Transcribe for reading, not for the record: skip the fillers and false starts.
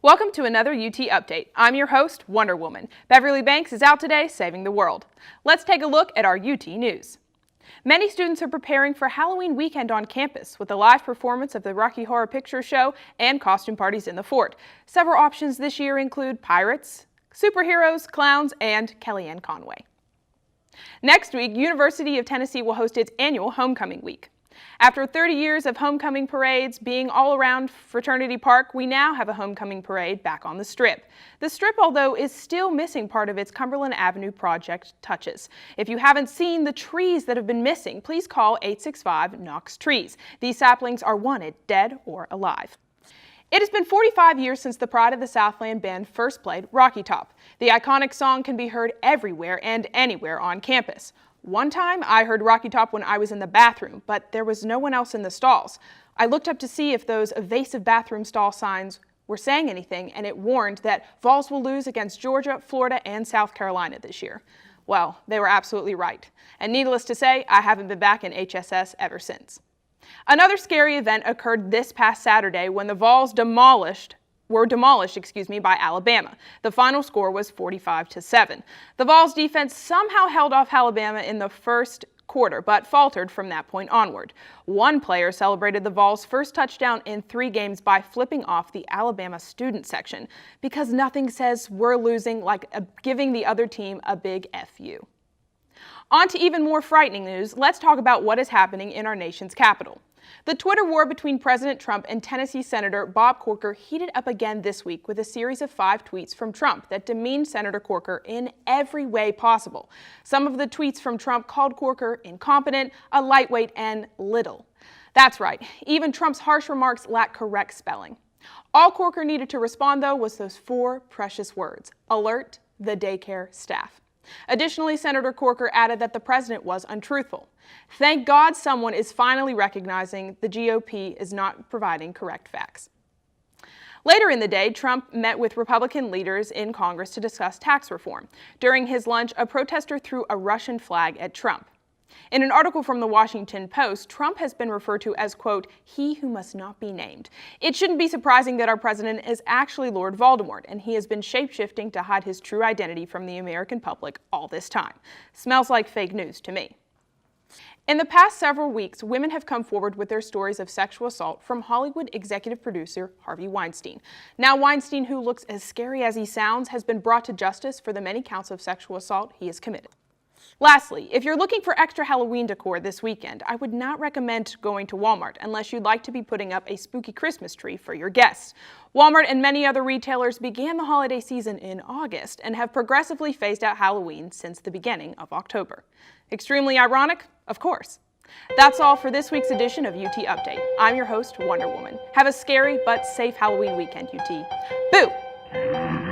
Welcome to another UT Update. I'm your host, Wonder Woman. Beverly Banks is out today saving the world. Let's take a look at our UT news. Many students are preparing for Halloween weekend on campus with a live performance of the Rocky Horror Picture Show and costume parties in the fort. Several options this year include pirates, superheroes, clowns, and Kellyanne Conway. Next week, University of Tennessee will host its annual Homecoming Week. After 30 years of homecoming parades being all around Fraternity Park, we now have a homecoming parade back on the Strip. The Strip, although, is still missing part of its Cumberland Avenue project touches. If you haven't seen the trees that have been missing, please call 865-KNOX-TREES. These saplings are wanted, dead or alive. It has been 45 years since the Pride of the Southland band first played Rocky Top. The iconic song can be heard everywhere and anywhere on campus. One time, I heard Rocky Top when I was in the bathroom, but there was no one else in the stalls. I looked up to see if those evasive bathroom stall signs were saying anything, and it warned that Vols will lose against Georgia, Florida, and South Carolina this year. Well, they were absolutely right. And needless to say, I haven't been back in HSS ever since. Another scary event occurred this past Saturday when the Vols were demolished by Alabama. The final score was 45-7. The Vols defense somehow held off Alabama in the first quarter, but faltered from that point onward. One player celebrated the Vols' first touchdown in 3 games by flipping off the Alabama student section, because nothing says we're losing like giving the other team a big FU. On to even more frightening news, let's talk about what is happening in our nation's capital. The Twitter war between President Trump and Tennessee Senator Bob Corker heated up again this week with a series of 5 tweets from Trump that demeaned Senator Corker in every way possible. Some of the tweets from Trump called Corker incompetent, a lightweight, and little. That's right, even Trump's harsh remarks lack correct spelling. All Corker needed to respond, though, was those 4 precious words: alert the daycare staff. Additionally, Senator Corker added that the president was untruthful. Thank God someone is finally recognizing the GOP is not providing correct facts. Later in the day, Trump met with Republican leaders in Congress to discuss tax reform. During his lunch, a protester threw a Russian flag at Trump. In an article from the Washington Post, Trump has been referred to as, quote, he who must not be named. It shouldn't be surprising that our president is actually Lord Voldemort, and he has been shape-shifting to hide his true identity from the American public all this time. Smells like fake news to me. In the past several weeks, women have come forward with their stories of sexual assault from Hollywood executive producer Harvey Weinstein. Now Weinstein, who looks as scary as he sounds, has been brought to justice for the many counts of sexual assault he has committed. Lastly, if you're looking for extra Halloween decor this weekend, I would not recommend going to Walmart unless you'd like to be putting up a spooky Christmas tree for your guests. Walmart and many other retailers began the holiday season in August and have progressively phased out Halloween since the beginning of October. Extremely ironic? Of course. That's all for this week's edition of UT Update. I'm your host, Wonder Woman. Have a scary but safe Halloween weekend, UT. Boo!